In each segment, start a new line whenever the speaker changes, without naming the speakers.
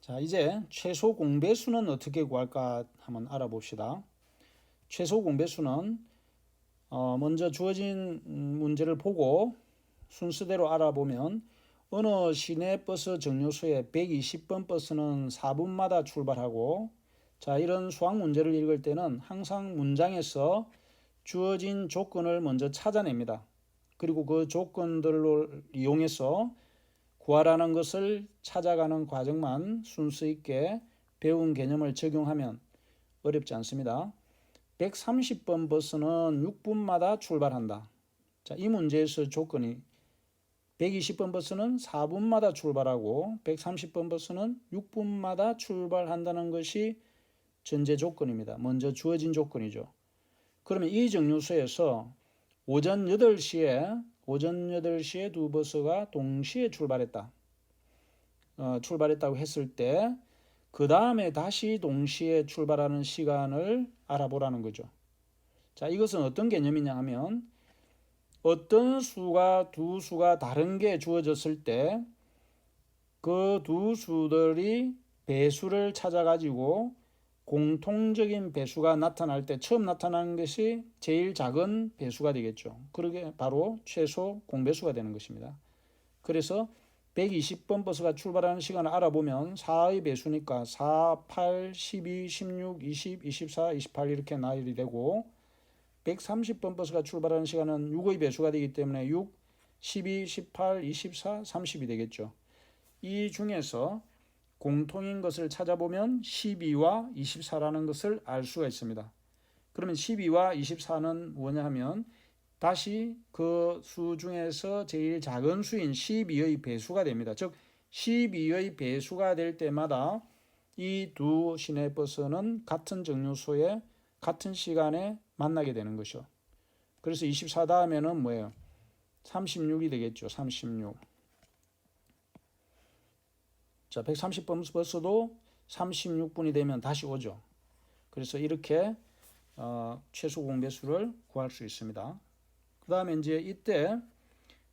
자, 이제 최소 공배수는 어떻게 구할까 한번 알아봅시다. 최소 공배수는 먼저 주어진 문제를 보고 순서대로 알아보면 어느 시내버스 정류소에 120번 버스는 4분마다 출발하고, 자, 이런 수학 문제를 읽을 때는 항상 문장에서 주어진 조건을 먼저 찾아냅니다. 그리고 그 조건들을 이용해서 구하라는 것을 찾아가는 과정만 순수 있게 배운 개념을 적용하면 어렵지 않습니다. 130번 버스는 6분마다 출발한다. 자, 이 문제에서 조건이 120번 버스는 4분마다 출발하고 130번 버스는 6분마다 출발한다는 것이 전제 조건입니다. 먼저 주어진 조건이죠. 그러면 이 정류소에서 오전 8시에 두 버스가 동시에 출발했다고 했을 때 그 다음에 다시 동시에 출발하는 시간을 알아보라는 거죠. 자, 이것은 어떤 개념이냐 하면 어떤 두 수가 다른 게 주어졌을 때 그 두 수들이 배수를 찾아가지고 공통적인 배수가 나타날 때 처음 나타나는 것이 제일 작은 배수가 되겠죠. 그러게 바로 최소 공배수가 되는 것입니다. 그래서 120번 버스가 출발하는 시간을 알아보면 4의 배수니까 4, 8, 12, 16, 20, 24, 28 이렇게 나열이 되고, 130번 버스가 출발하는 시간은 6의 배수가 되기 때문에 6, 12, 18, 24, 30이 되겠죠. 이 중에서 공통인 것을 찾아보면 12와 24라는 것을 알 수가 있습니다. 그러면 12와 24는 뭐냐 하면 다시 그 수 중에서 제일 작은 수인 12의 배수가 됩니다. 즉 12의 배수가 될 때마다 이 두 시내버스는 같은 정류소에 같은 시간에 만나게 되는 것이죠. 그래서 24 다음에는 뭐예요? 36이 되겠죠. 36. 자, 130번 버스도 36분이 되면 다시 오죠. 그래서 이렇게 최소 공배수를 구할 수 있습니다. 그 다음에 이제 이때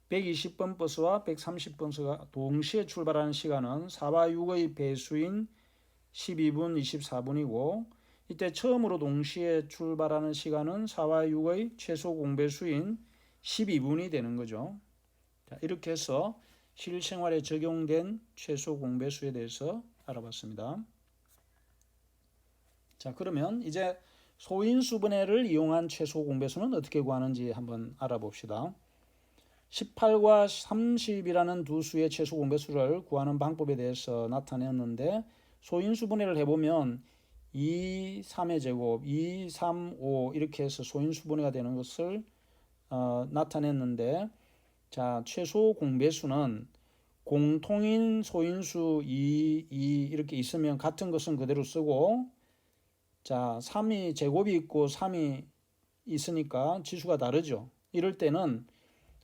120번 버스와 130번 버스가 동시에 출발하는 시간은 4와 6의 배수인 12분 24분이고, 이때 처음으로 동시에 출발하는 시간은 4와 6의 최소 공배수인 12분이 되는 거죠. 자, 이렇게 해서 실생활에 적용된 최소 공배수에 대해서 알아봤습니다. 자, 그러면 이제 소인수분해를 이용한 최소 공배수는 어떻게 구하는지 한번 알아봅시다. 18과 30이라는 두 수의 최소 공배수를 구하는 방법에 대해서 나타냈는데, 소인수분해를 해보면 2, 3의 제곱, 2, 3, 5 이렇게 해서 소인수분해가 되는 것을 나타냈는데, 자, 최소 공배수는 공통인 소인수 2 이렇게 있으면 같은 것은 그대로 쓰고, 자, 3이 제곱이 있고 3이 있으니까 지수가 다르죠. 이럴 때는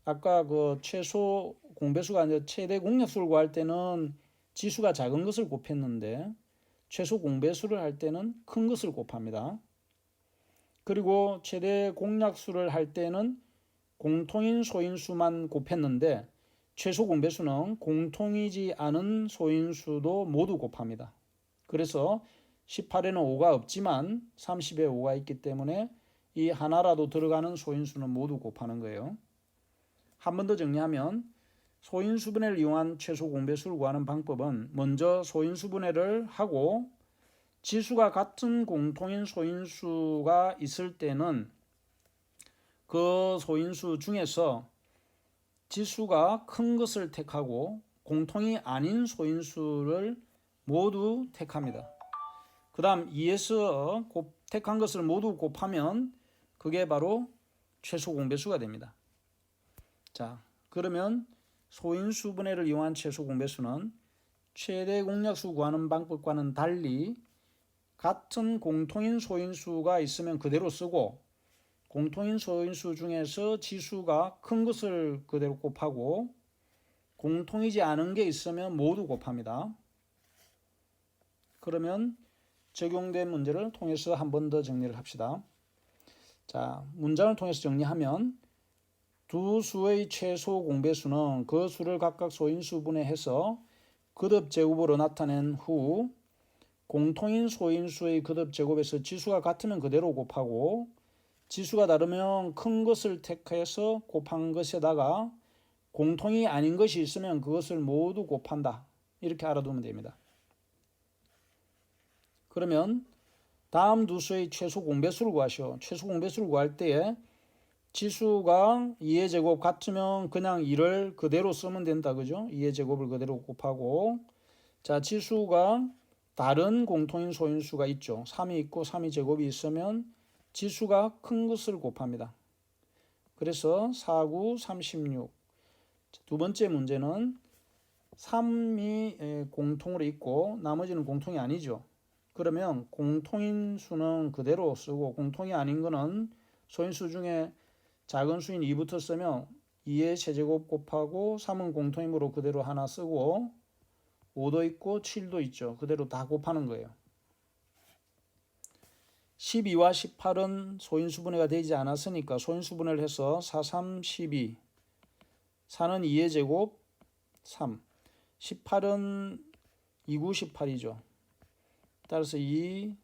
아까 그 최소 공배수가 아니라 최대 공약수를 구할 때는 지수가 작은 것을 곱했는데 최소 공배수를 할 때는 큰 것을 곱합니다. 그리고 최대 공약수를 할 때는 공통인 소인수만 곱했는데 최소 공배수는 공통이지 않은 소인수도 모두 곱합니다. 그래서 18에는 5가 없지만 30에 5가 있기 때문에 이 하나라도 들어가는 소인수는 모두 곱하는 거예요. 한 번 더 정리하면 소인수분해를 이용한 최소 공배수를 구하는 방법은 먼저 소인수분해를 하고 지수가 같은 공통인 소인수가 있을 때는 그 소인수 중에서 지수가 큰 것을 택하고 공통이 아닌 소인수를 모두 택합니다. 그 다음 2에서 택한 것을 모두 곱하면 그게 바로 최소 공배수가 됩니다. 자, 그러면 소인수분해를 이용한 최소 공배수는 최대 공약수 구하는 방법과는 달리 같은 공통인 소인수가 있으면 그대로 쓰고, 공통인 소인수 중에서 지수가 큰 것을 그대로 곱하고 공통이지 않은 게 있으면 모두 곱합니다. 그러면 적용된 문제를 통해서 한 번 더 정리를 합시다. 자, 문장을 통해서 정리하면 두 수의 최소 공배수는 그 수를 각각 소인수분해해서 거듭 제곱으로 나타낸 후 공통인 소인수의 거듭 제곱에서 지수가 같으면 그대로 곱하고 지수가 다르면 큰 것을 택해서 곱한 것에다가 공통이 아닌 것이 있으면 그것을 모두 곱한다. 이렇게 알아두면 됩니다. 그러면 다음 두 수의 최소 공배수를 구하시오. 최소 공배수를 구할 때에 지수가 2의 제곱 같으면 그냥 2를 그대로 쓰면 된다. 그죠? 2의 제곱을 그대로 곱하고 자, 지수가 다른 공통인 소인수가 있죠. 3이 있고 3의 제곱이 있으면 지수가 큰 것을 곱합니다. 그래서 4, 9, 36. 두 번째 문제는 3이 공통으로 있고 나머지는 공통이 아니죠. 그러면 공통인 수는 그대로 쓰고 공통이 아닌 거는 소인수 중에 작은 수인 2부터 쓰면 2의 세제곱 곱하고 3은 공통이므로 그대로 하나 쓰고 5도 있고 7도 있죠. 그대로 다 곱하는 거예요. 12와 18은 소인수분해가 되지 않았으니까 소인수분해를 해서 4, 3, 12 4는 2의 제곱 3 18은 2, 9, 18이죠. 따라서 2,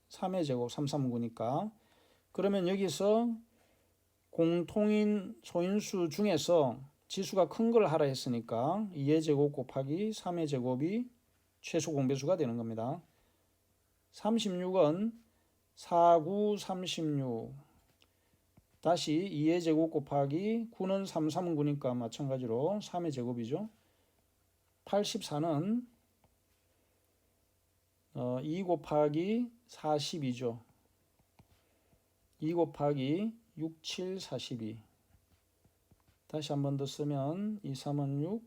3의 제곱 3, 3, 9니까 그러면 여기서 공통인 소인수 중에서 지수가 큰 걸 하라 했으니까 2의 제곱 곱하기 3의 제곱이 최소 공배수가 되는 겁니다. 36은 4, 9, 36 다시 2의 제곱 곱하기 9는 3, 3, 9니까 마찬가지로 3의 제곱이죠. 84는 2 곱하기 42죠. 2 곱하기 6, 7, 42 다시 한 번 더 쓰면 2, 3은 6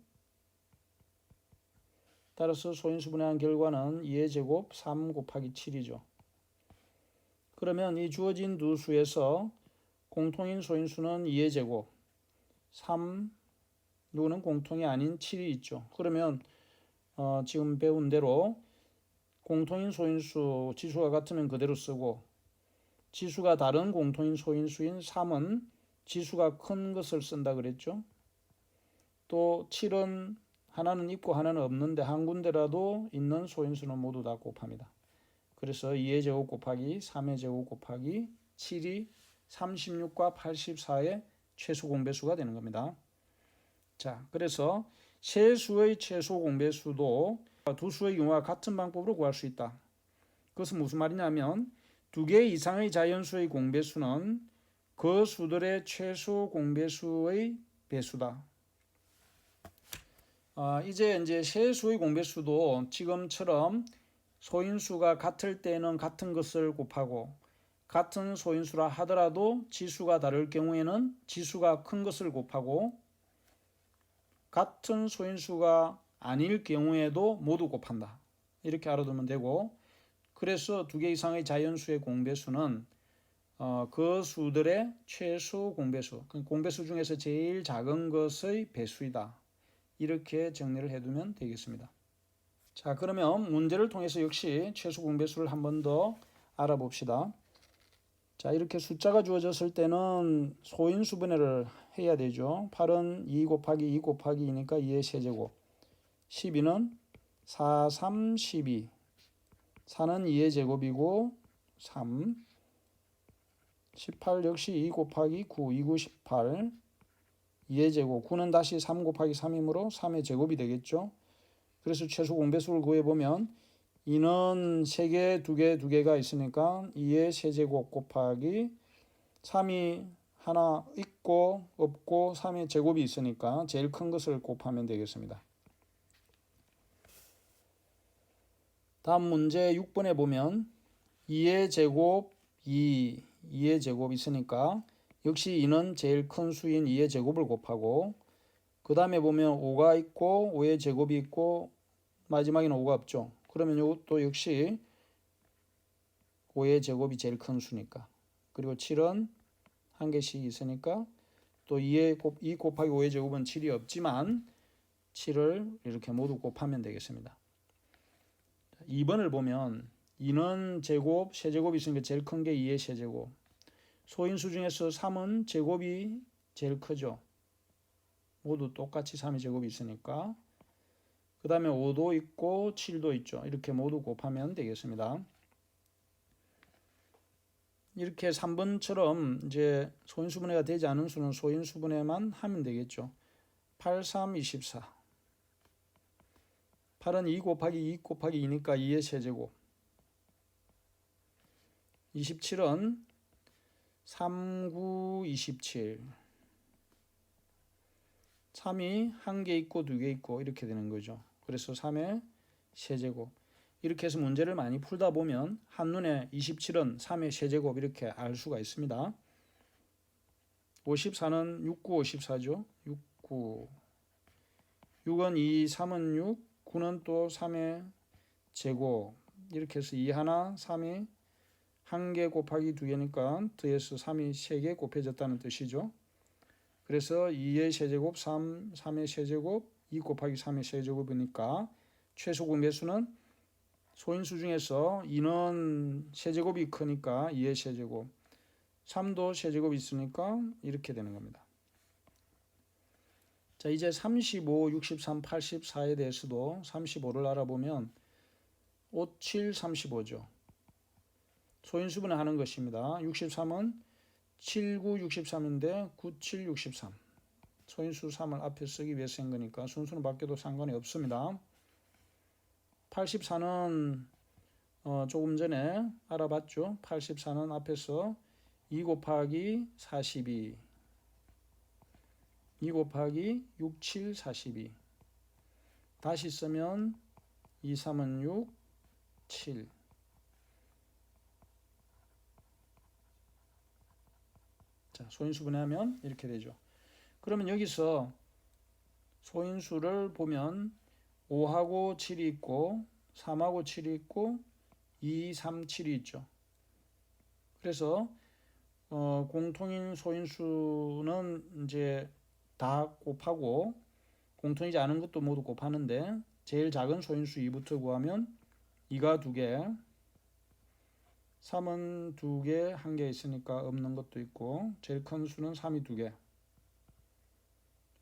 따라서 소인수분해한 결과는 2의 제곱 3 곱하기 7이죠. 그러면 이 주어진 두 수에서 공통인 소인수는 2의 제곱 3 이거는 공통이 아닌 7이 있죠. 그러면 지금 배운 대로 공통인 소인수 지수가 같으면 그대로 쓰고 지수가 다른 공통인 소인수인 3은 지수가 큰 것을 쓴다 그랬죠. 또 7은 하나는 있고 하나는 없는데 한 군데라도 있는 소인수는 모두 다 곱합니다. 그래서 2의 제곱 곱하기 3의 제곱 곱하기 7이 36과 84의 최소 공배수가 되는 겁니다. 자, 그래서 세 수의 최소 공배수도 두 수의 경우와 같은 방법으로 구할 수 있다. 그것은 무슨 말이냐면 두 개 이상의 자연수의 공배수는 그 수들의 최소 공배수의 배수다. 이제 세 수의 공배수도 지금처럼 소인수가 같을 때는 같은 것을 곱하고 같은 소인수라 하더라도 지수가 다를 경우에는 지수가 큰 것을 곱하고 같은 소인수가 아닐 경우에도 모두 곱한다. 이렇게 알아두면 되고 그래서 두 개 이상의 자연수의 공배수는 그 수들의 최소 공배수, 공배수 중에서 제일 작은 것의 배수이다. 이렇게 정리를 해두면 되겠습니다. 자, 그러면 문제를 통해서 역시 최소 공배수를 한 번 더 알아봅시다. 자, 이렇게 숫자가 주어졌을 때는 소인수분해를 해야 되죠. 8은 2 곱하기 2 곱하기 2니까 2의 세제곱 12는 4, 3, 12 4는 2의 제곱이고 3 18 역시 2 곱하기 9 2, 9, 18 2의 제곱 9는 다시 3 곱하기 3이므로 3의 제곱이 되겠죠. 그래서 최소 공배수를 구해보면 2는 3개, 2개, 2개가 있으니까 2의 세제곱 곱하기 3이 하나 있고 없고 3의 제곱이 있으니까 제일 큰 것을 곱하면 되겠습니다. 다음 문제 6번에 보면 2의 제곱 2의 제곱 있으니까 역시 2는 제일 큰 수인 2의 제곱을 곱하고 그 다음에 보면 5가 있고 5의 제곱이 있고 마지막에는 5가 없죠. 그러면 이것도 역시 5의 제곱이 제일 큰 수니까 그리고 7은 한 개씩 있으니까 또 2 곱하기 5의 제곱은 7이 없지만 7을 이렇게 모두 곱하면 되겠습니다. 2번을 보면 2는 제곱, 세제곱이 있으니까 제일 큰 게 2의 세제곱. 소인수 중에서 3은 제곱이 제일 크죠. 모두 똑같이 3의 제곱이 있으니까. 그 다음에 5도 있고 7도 있죠. 이렇게 모두 곱하면 되겠습니다. 이렇게 3번처럼 이제 소인수분해가 되지 않은 수는 소인수분해만 하면 되겠죠. 8, 3, 24. 8은 2 곱하기 2 곱하기 2니까 2의 세제곱. 27은 3, 9, 27. 3이 1개 있고 2개 있고 이렇게 되는 거죠. 그래서 3의 세제곱. 이렇게 해서 문제를 많이 풀다 보면 한눈에 27은 3의 세제곱 이렇게 알 수가 있습니다. 54는 6, 9, 54죠. 6, 9. 6은 2, 3은 6, 9는 또 3의 제곱. 이렇게 해서 2 하나, 3이 1개 곱하기 2개니까 더해서 3이 3개 곱해졌다는 뜻이죠. 그래서 2의 세제곱 3, 3의 세제곱 2 곱하기 3의 세제곱이니까 최소 공배수는 소인수 중에서 2는 세제곱이 크니까 2의 세제곱, 3도 세제곱이 있으니까 이렇게 되는 겁니다. 자, 이제 35, 63, 84에 대해서도 35를 알아보면 5, 7, 35죠. 소인수분해 하는 것입니다. 63은 7, 9, 63인데 9, 7, 63. 소인수 3을 앞에 쓰기 위해서 한 거니까 순수는 바뀌어도 상관이 없습니다. 84는 조금 전에 알아봤죠. 84는 앞에서 2 곱하기 42. 2 곱하기 6, 7, 42. 다시 쓰면 2, 3은 6, 7. 자, 소인수분해하면 이렇게 되죠. 그러면 여기서 소인수를 보면 5하고 7이 있고 3하고 7이 있고 2, 3, 7이 있죠. 그래서 공통인 소인수는 이제 다 곱하고 공통이지 않은 것도 모두 곱하는데 제일 작은 소인수 2부터 구하면 2가 2개, 3은 2개, 1개 있으니까 없는 것도 있고 제일 큰 수는 3이 2개,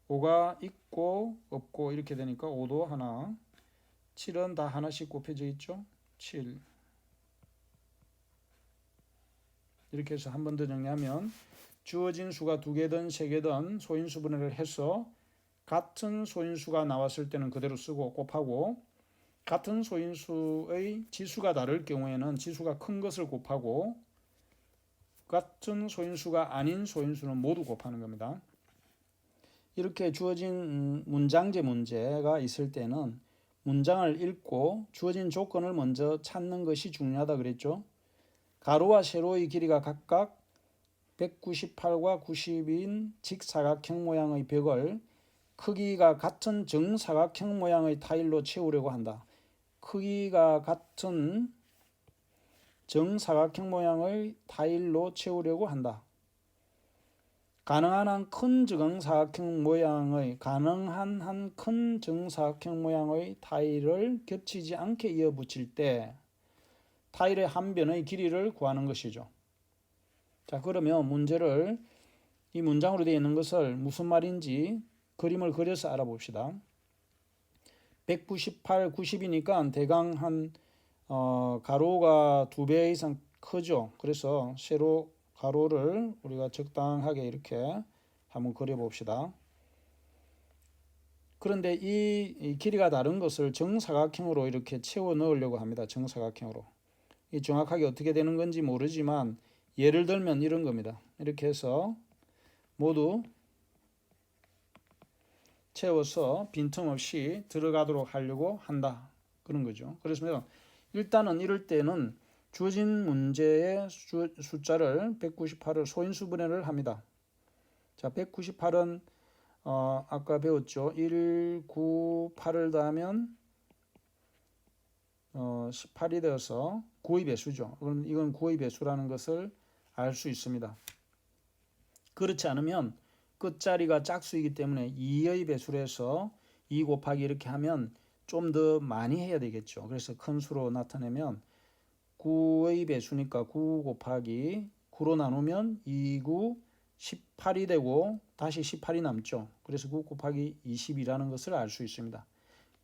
5가 있고 없고 이렇게 되니까 5도 하나, 7은 다 하나씩 곱해져 있죠. 7. 이렇게 해서 한 번 더 정리하면 주어진 수가 2개든 3개든 소인수분해를 해서 같은 소인수가 나왔을 때는 그대로 쓰고 곱하고 같은 소인수의 지수가 다를 경우에는 지수가 큰 것을 곱하고 같은 소인수가 아닌 소인수는 모두 곱하는 겁니다. 이렇게 주어진 문장제 문제가 있을 때는 문장을 읽고 주어진 조건을 먼저 찾는 것이 중요하다 그랬죠. 가로와 세로의 길이가 각각 198과 90인 직사각형 모양의 벽을 크기가 같은 정사각형 모양의 타일로 채우려고 한다. 크기가 같은 정사각형 모양의 타일로 채우려고 한다. 가능한 한 큰 정사각형 모양의 타일을 겹치지 않게 이어 붙일 때 타일의 한 변의 길이를 구하는 것이죠. 자, 그러면 문제를 이 문장으로 되어 있는 것을 무슨 말인지 그림을 그려서 알아봅시다. 198, 90이니까 대강 한 가로가 2배 이상 크죠. 그래서 세로 가로를 우리가 적당하게 이렇게 한번 그려봅시다. 그런데 이 길이가 다른 것을 정사각형으로 이렇게 채워 넣으려고 합니다. 정사각형으로. 이 정확하게 어떻게 되는 건지 모르지만 예를 들면 이런 겁니다. 이렇게 해서 모두 채워서 빈틈없이 들어가도록 하려고 한다. 그런 거죠. 그래서 일단은 이럴 때는 주어진 문제의 숫자를 198을 소인수분해를 합니다. 자, 198은 아까 배웠죠. 1, 9, 8을 더하면 18이 되어서 9의 배수죠. 그럼 이건 9의 배수라는 것을 알 수 있습니다. 그렇지 않으면 끝자리가 짝수이기 때문에 2의 배수를 해서 2 곱하기 이렇게 하면 좀 더 많이 해야 되겠죠. 그래서 큰 수로 나타내면 9의 배수니까 9 곱하기 9로 나누면 2, 9, 18이 되고 다시 18이 남죠. 그래서 9 곱하기 20이라는 것을 알 수 있습니다.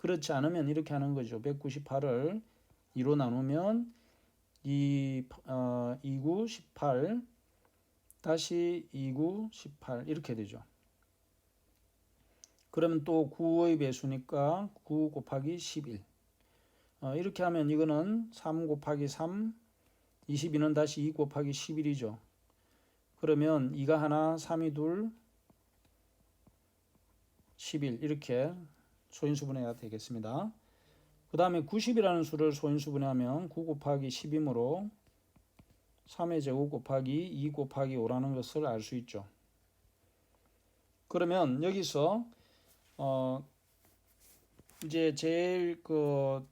그렇지 않으면 이렇게 하는 거죠. 198을 2로 나누면 29, 18 다시 29, 18 이렇게 되죠. 그러면 또 9의 배수니까 9 곱하기 11 이렇게 하면 이거는 3 곱하기 3 22는 다시 2 곱하기 11이죠. 그러면 2가 하나 3이 둘 11 이렇게 소인수분해가 되겠습니다. 그 다음에 90이라는 수를 소인수분해하면 9 곱하기 10이므로 3의 제곱 곱하기 2 곱하기 5라는 것을 알 수 있죠. 그러면 여기서 이제 제일 그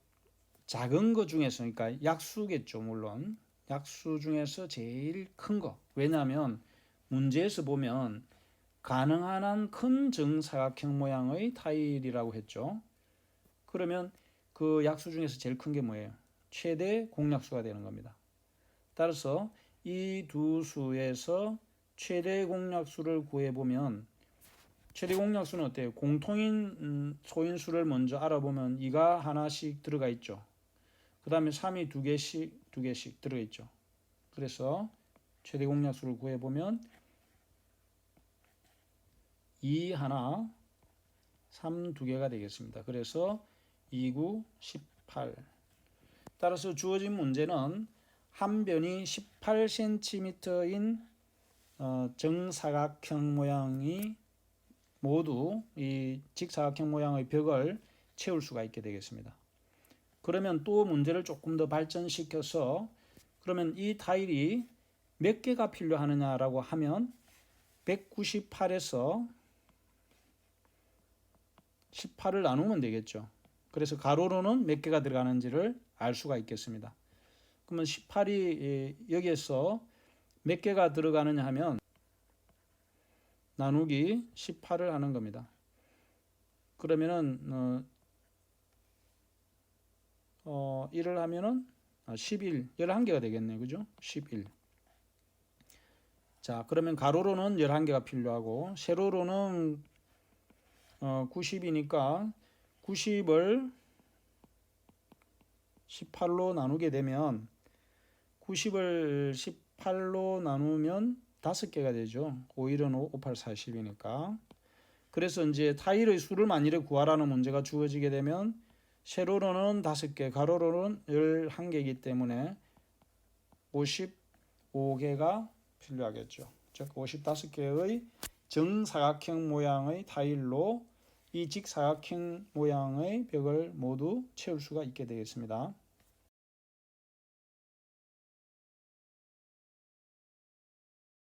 작은 거 중에서, 그러니까 약수겠죠. 물론 약수 중에서 제일 큰 거. 왜냐하면 문제에서 보면 가능한 한 큰 정사각형 모양의 타일이라고 했죠. 그러면 그 약수 중에서 제일 큰 게 뭐예요? 최대 공약수가 되는 겁니다. 따라서 이 두 수에서 최대 공약수를 구해보면, 최대 공약수는 어때요? 공통인 소인수를 먼저 알아보면 2가 하나씩 들어가 있죠. 그 다음에 3이 두 개씩 들어가 있죠. 그래서 최대 공약수를 구해보면 2 하나, 3 두 개가 되겠습니다. 그래서 2, 9, 18. 따라서 주어진 문제는 한 변이 18cm인 정사각형 모양이 모두 이 직사각형 모양의 벽을 채울 수가 있게 되겠습니다. 그러면 또 문제를 조금 더 발전시켜서, 그러면 이 타일이 몇 개가 필요하느냐라고 하면 198에서 18을 나누면 되겠죠. 그래서 가로로는 몇 개가 들어가는지를 알 수가 있겠습니다. 그러면 18이 여기에서 몇 개가 들어가느냐 하면 나누기 18을 하는 겁니다. 그러면은 1을 하면은 11, 11개가 되겠네요. 그죠? 11. 자, 그러면 가로로는 11개가 필요하고 세로로는 90이니까 90을 18로 나누게 되면 90을 18로 나누면 5개가 되죠. 5일은 5, 5, 8, 40이니까. 그래서 이제 타일의 수를 만일에 구하라는 문제가 주어지게 되면 세로로는 5개, 가로로는 11개이기 때문에 55개가 필요하겠죠. 즉 55개의 정사각형 모양의 타일로 이 직사각형 모양의 벽을 모두 채울 수가 있게 되겠습니다.